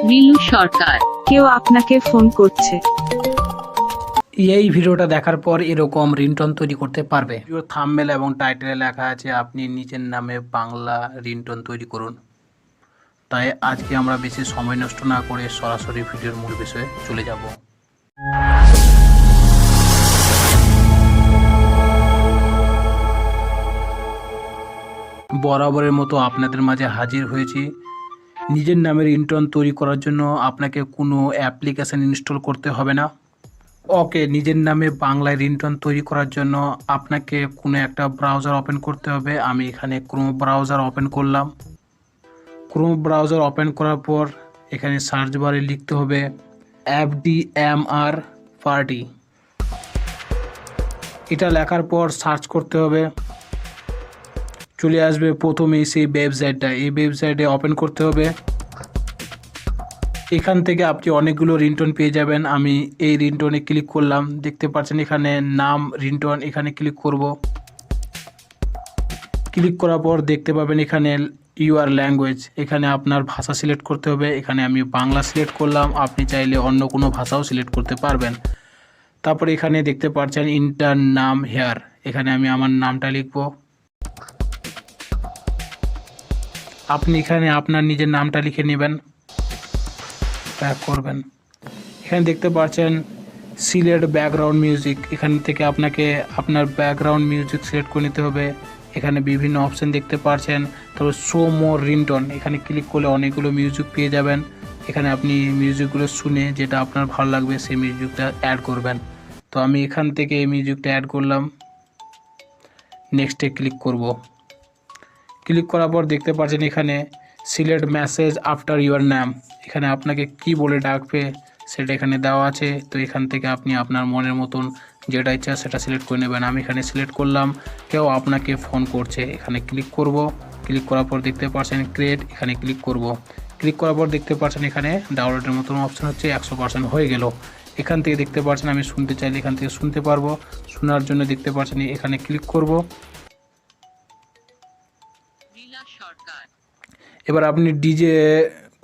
নীলু সরকার। কেউ আপনাকে ফোন করছে। এই ভিডিওটা দেখার পর এরকম রিংটোন তৈরি করতে পারবে। ভিডিও থাম্বনেল এবং টাইটেলে লেখা আছে আপনি নিজের নামে বাংলা রিংটোন তৈরি করুন। তাই আজকে আমরা বেশি সময় নষ্ট না করে সরাসরি ভিডিওর মূল বিষয়ে চলে যাব। বরাবরের মতো আপনাদের মাঝে হাজির হয়েছি। নিজের নামে রিংটোন তৈরি করার জন্য আপনাকে কোনো অ্যাপ্লিকেশন ইনস্টল করতে হবে না। ওকে, নিজের নামে বাংলায় রিংটোন তৈরি করার জন্য আপনাকে কোনো একটা ব্রাউজার ওপেন করতে হবে। আমি এখানে ক্রোম ব্রাউজার ওপেন করলাম। ক্রোম ব্রাউজার ওপেন করার পর এখানে সার্চ বারে লিখতে হবে FDMR পার্টি। এটা লেখার পর সার্চ করতে হবে, চলে আসবে প্রথমেই সেই ওয়েবসাইটটা। এই ওয়েবসাইটে ওপেন করতে হবে। এখান থেকে আপনি অনেকগুলো রিংটোন পেয়ে যাবেন। আমি এই রিংটোনে ক্লিক করলাম, দেখতে পাচ্ছেন এখানে নাম রিংটোন, এখানে ক্লিক করব। ক্লিক করার পর দেখতে পাবেন এখানে ইউর ল্যাঙ্গুয়েজ, এখানে আপনার ভাষা সিলেক্ট করতে হবে। এখানে আমি বাংলা সিলেক্ট করলাম, আপনি চাইলে অন্য কোনো ভাষাও সিলেক্ট করতে পারবেন। তারপরে এখানে দেখতে পাচ্ছেন ইন্টার নাম হেয়ার, এখানে আমি আমার নামটা লিখব। আপনি এখানে আপনার নিজের নামটা লিখে নেবেন, ব্যাক করবেন। এখানে দেখতে পাচ্ছেন সিলেক্ট ব্যাকগ্রাউন্ড মিউজিক, এখান থেকে আপনাকে আপনার ব্যাকগ্রাউন্ড মিউজিক সিলেক্ট করে নিতে হবে। এখানে বিভিন্ন অপশান দেখতে পাচ্ছেন। তারপর শো মোর রিংটোন, এখানে ক্লিক করলে অনেকগুলো মিউজিক পেয়ে যাবেন। এখানে আপনি মিউজিকগুলো শুনে যেটা আপনার ভালো লাগবে সেই মিউজিকটা অ্যাড করবেন। তো আমি এখান থেকে এই মিউজিকটা অ্যাড করলাম, নেক্সটে ক্লিক করব। ক্লিক করার পর দেখতে পাচ্ছেন এখানে সিলেক্ট মেসেজ আফটার ইউর নাম, এখানে আপনাকে কি বলে ডাকবে সেটা এখানে দেওয়া আছে। তো এখান থেকে আপনি আপনার মনের মতন যেটা ইচ্ছা সেটা সিলেক্ট করে নেবেন। আমি এখানে সিলেক্ট করলাম কেউ আপনাকে ফোন করছে, এখানে ক্লিক করব। ক্লিক করার পর দেখতে পাচ্ছেন ক্রিয়েট, এখানে ক্লিক করব। ক্লিক করার পর দেখতে পাচ্ছেন এখানে ডাউনলোডের মতন অপশান হচ্ছে 100% হয়ে গেল। এখান থেকে দেখতে পাচ্ছেন আমি শুনতে চাইলে এখান থেকে শুনতে পারবো। শোনার জন্য দেখতে পাচ্ছেন এখানে ক্লিক করব। এবার আপনি ডিজে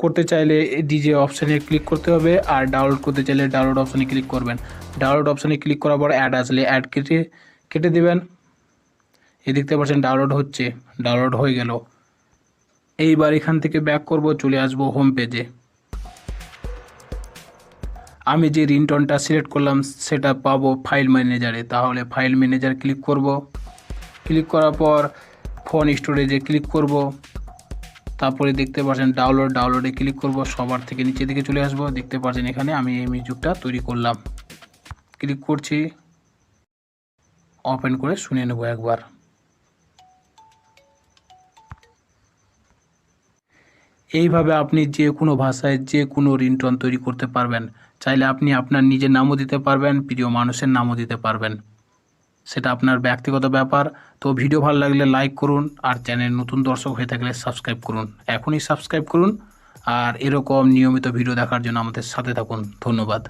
করতে চাইলে ডিজে অপশানে ক্লিক করতে হবে, আর ডাউনলোড করতে চাইলে ডাউনলোড অপশানে ক্লিক করবেন। ডাউনলোড অপশানে ক্লিক করার পর অ্যাড আসলে অ্যাড কেটে দেবেন। এই দেখতে পাচ্ছেন ডাউনলোড হচ্ছে, ডাউনলোড হয়ে গেল। এইবার এখান থেকে ব্যাক করব, চলে আসব হোম পেজে। আমি যে রিংটোনটা সিলেক্ট করলাম সেটা পাবো ফাইল ম্যানেজারে, তাহলে ফাইল ম্যানেজার ক্লিক করব। ক্লিক করার পর ফোন স্টোরেজে ক্লিক করব। তারপরে দেখতে পাচ্ছেন ডাউনলোডে ক্লিক করব, সবার থেকে নিচে দিকে চলে আসব। দেখতে পাচ্ছেন এখানে আমি এই মিউজিকটা তৈরি করলাম। ক্লিক করছি, ওপেন করে শুনে নেব একবার। এইভাবে আপনি যে কোনো ভাষায় যে কোনো রিংটোন তৈরি করতে পারবেন। চাইলে আপনি আপনার নিজের নামও দিতে পারবেন, প্রিয় মানুষের নামও দিতে পারবেন, সেটা আপনার ব্যক্তিগত ব্যাপার। তো ভিডিও ভালো লাগলে লাইক করুন, আর চ্যানেল নতুন দর্শক হয়ে থাকলে সাবস্ক্রাইব করুন, এখনই সাবস্ক্রাইব করুন। আর এরকম নিয়মিত ভিডিও দেখার জন্য আমাদের সাথে থাকুন। ধন্যবাদ।